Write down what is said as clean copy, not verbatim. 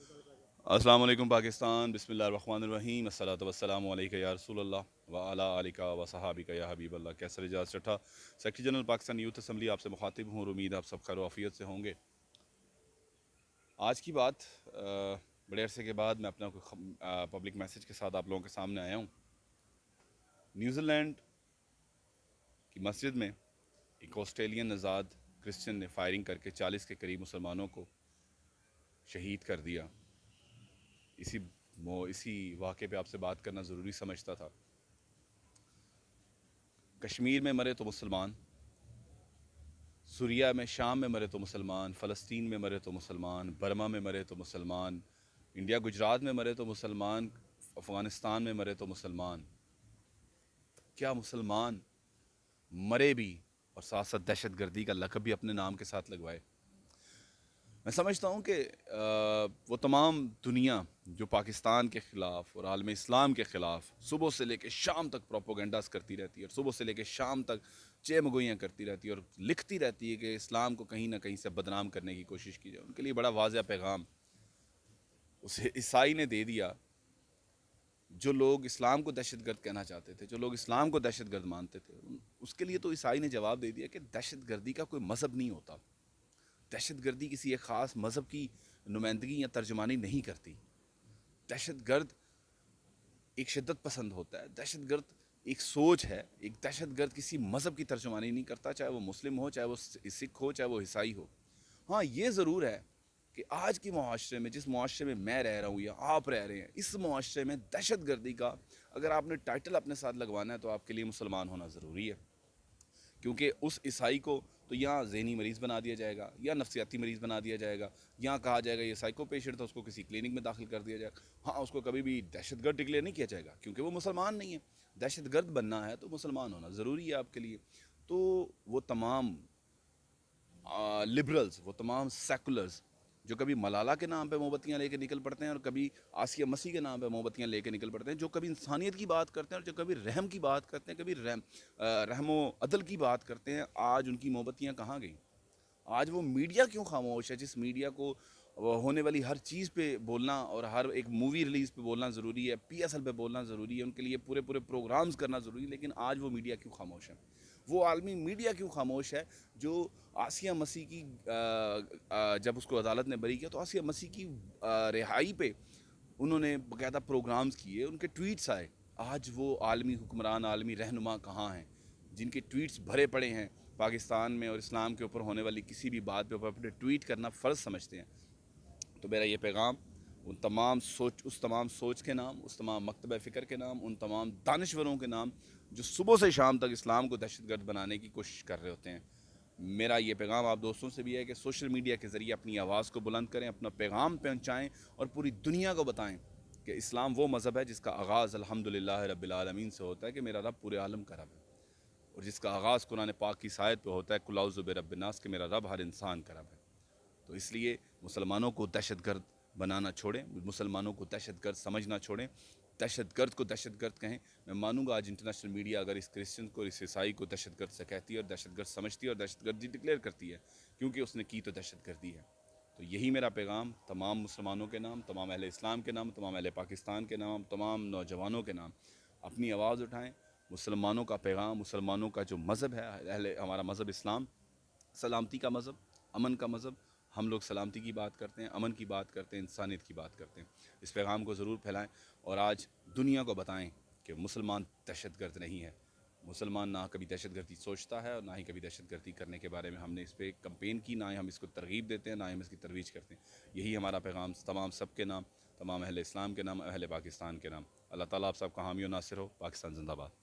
السلام علیکم پاکستان، بسم اللہ الرحمن الرحیم، الصلاۃ والسلام علیکہ یا رسول اللہ وعلی آلکہ و صحابکہ یا حبیب اللہ۔ Qaiser Ajaz Chattha, secretary general Pakistan youth assembly آپ سے مخاطب ہوں اور امید آپ سب خیر و عافیت سے ہوں گے۔ آج کی بات بڑے عرصے کے بعد میں اپنا کوئی پبلک میسیج کے ساتھ آپ لوگوں کے سامنے آیا ہوں۔ نیوزی لینڈ کی مسجد میں ایک آسٹریلین نژاد کرسچن نے فائرنگ کر کے 40 کے قریب مسلمانوں کو شہید کر دیا۔ اسی واقعے پہ آپ سے بات کرنا ضروری سمجھتا تھا۔ کشمیر میں مرے تو مسلمان، سوریہ میں شام میں مرے تو مسلمان، فلسطین میں مرے تو مسلمان، برما میں مرے تو مسلمان، انڈیا گجرات میں مرے تو مسلمان، افغانستان میں مرے تو مسلمان۔ کیا مسلمان مرے بھی اور ساتھ ساتھ دہشت گردی کا لقب بھی اپنے نام کے ساتھ لگوائے؟ میں سمجھتا ہوں کہ وہ تمام دنیا جو پاکستان کے خلاف اور عالم اسلام کے خلاف صبح سے لے کے شام تک پروپوگنڈاز کرتی رہتی ہے، اور صبح سے لے کے شام تک چمگوئیاں کرتی رہتی ہے اور لکھتی رہتی ہے کہ اسلام کو کہیں نہ کہیں سے بدنام کرنے کی کوشش کی جائے، ان کے لیے بڑا واضح پیغام اس عیسائی نے دے دیا۔ جو لوگ اسلام کو دہشت گرد کہنا چاہتے تھے، جو لوگ اسلام کو دہشت گرد مانتے تھے، اس کے لیے تو عیسائی نے جواب دے دیا کہ دہشت گردی کا کوئی مذہب نہیں ہوتا، دہشت گردی کسی ایک خاص مذہب کی نمائندگی یا ترجمانی نہیں کرتی۔ دہشت گرد ایک شدت پسند ہوتا ہے، دہشت گرد ایک سوچ ہے، ایک دہشت گرد کسی مذہب کی ترجمانی نہیں کرتا، چاہے وہ مسلم ہو، چاہے وہ سکھ ہو، چاہے وہ عیسائی ہو۔ ہاں یہ ضرور ہے کہ آج کے معاشرے میں، جس معاشرے میں میں رہ رہا ہوں یا آپ رہ رہے ہیں، اس معاشرے میں دہشت گردی کا اگر آپ نے ٹائٹل اپنے ساتھ لگوانا ہے تو آپ کے لیے مسلمان ہونا ضروری ہے، کیونکہ اس عیسائی کو تو یا ذہنی مریض بنا دیا جائے گا یا نفسیاتی مریض بنا دیا جائے گا، یا کہا جائے گا یہ سائیکو پیشنٹ تھا، اس کو کسی کلینک میں داخل کر دیا جائے گا۔ ہاں اس کو کبھی بھی دہشت گرد ڈکلیئر نہیں کیا جائے گا کیونکہ وہ مسلمان نہیں ہے۔ دہشت گرد بننا ہے تو مسلمان ہونا ضروری ہے آپ کے لیے۔ تو وہ تمام لبرلز، وہ تمام سیکولرز جو کبھی ملالہ کے نام پہ موم بتیاں لے کے نکل پڑتے ہیں اور کبھی آسیہ مسیح کے نام پہ موم بتیاں لے کے نکل پڑتے ہیں، جو کبھی انسانیت کی بات کرتے ہیں اور جو کبھی رحم کی بات کرتے ہیں، کبھی رحم و عدل کی بات کرتے ہیں، آج ان کی موم بتیاں کہاں گئیں؟ آج وہ میڈیا کیوں خاموش ہے جس میڈیا کو ہونے والی ہر چیز پہ بولنا اور ہر ایک مووی ریلیز پہ بولنا ضروری ہے، پی ایس ایل پہ بولنا ضروری ہے، ان کے لیے پورے پروگرامز کرنا ضروری ہے، لیکن آج وہ میڈیا کیوں خاموش ہے؟ وہ عالمی میڈیا کیوں خاموش ہے جو آسیہ مسیح کی جب اس کو عدالت نے بری کیا تو آسیہ مسیح کی رہائی پہ انہوں نے باقاعدہ پروگرامز کیے، ان کے ٹویٹس آئے۔ آج وہ عالمی حکمران، عالمی رہنما کہاں ہیں جن کے ٹویٹس بھرے پڑے ہیں پاکستان میں اور اسلام کے اوپر ہونے والی کسی بھی بات پہ اپنے ٹویٹ کرنا فرض سمجھتے ہیں؟ تو میرا یہ پیغام اس تمام سوچ کے نام، اس تمام مکتبہ فکر کے نام، ان تمام دانشوروں کے نام جو صبح سے شام تک اسلام کو دہشت گرد بنانے کی کوشش کر رہے ہوتے ہیں، میرا یہ پیغام آپ دوستوں سے بھی ہے کہ سوشل میڈیا کے ذریعے اپنی آواز کو بلند کریں، اپنا پیغام پہنچائیں اور پوری دنیا کو بتائیں کہ اسلام وہ مذہب ہے جس کا آغاز الحمدللہ رب العالمین سے ہوتا ہے کہ میرا رب پورے عالم کا رب ہے، اور جس کا آغاز قرآن پاک کی آیت پہ ہوتا ہے قل اعوذ برب الناس کہ میرا رب ہر انسان کا رب ہے۔ تو اس لیے مسلمانوں کو دہشت گرد بنانا چھوڑیں، مسلمانوں کو دہشت گرد سمجھنا چھوڑیں، دہشت گرد کو دہشت گرد کہیں۔ میں مانوں گا آج انٹرنیشنل میڈیا اگر اس کرسچن کو، اس عیسائی کو دہشت گرد سے کہتی ہے اور دہشت گرد سمجھتی ہے اور دہشت گردی ڈکلیئر کرتی ہے کیونکہ اس نے کی تو دہشت گردی ہے۔ تو یہی میرا پیغام تمام مسلمانوں کے نام، تمام اہل اسلام کے نام، تمام اہل پاکستان کے نام، تمام نوجوانوں کے نام، اپنی آواز اٹھائیں۔ مسلمانوں کا پیغام، مسلمانوں کا جو مذہب ہے، ہمارا مذہب اسلام سلامتی کا مذہب، امن کا مذہب، ہم لوگ سلامتی کی بات کرتے ہیں، امن کی بات کرتے ہیں، انسانیت کی بات کرتے ہیں۔ اس پیغام کو ضرور پھیلائیں اور آج دنیا کو بتائیں کہ مسلمان دہشت گرد نہیں ہے۔ مسلمان نہ کبھی دہشت گردی سوچتا ہے اور نہ ہی کبھی دہشت گردی کرنے کے بارے میں ہم نے اس پہ کمپین کی، نہ ہی ہم اس کو ترغیب دیتے ہیں، نہ ہی ہم اس کی ترویج کرتے ہیں۔ یہی ہمارا پیغام تمام سب کے نام، تمام اہل اسلام کے نام، اہل پاکستان کے نام۔ اللہ تعالیٰ آپ سب کا حامی و ناصر ہو۔ پاکستان زندہ باد۔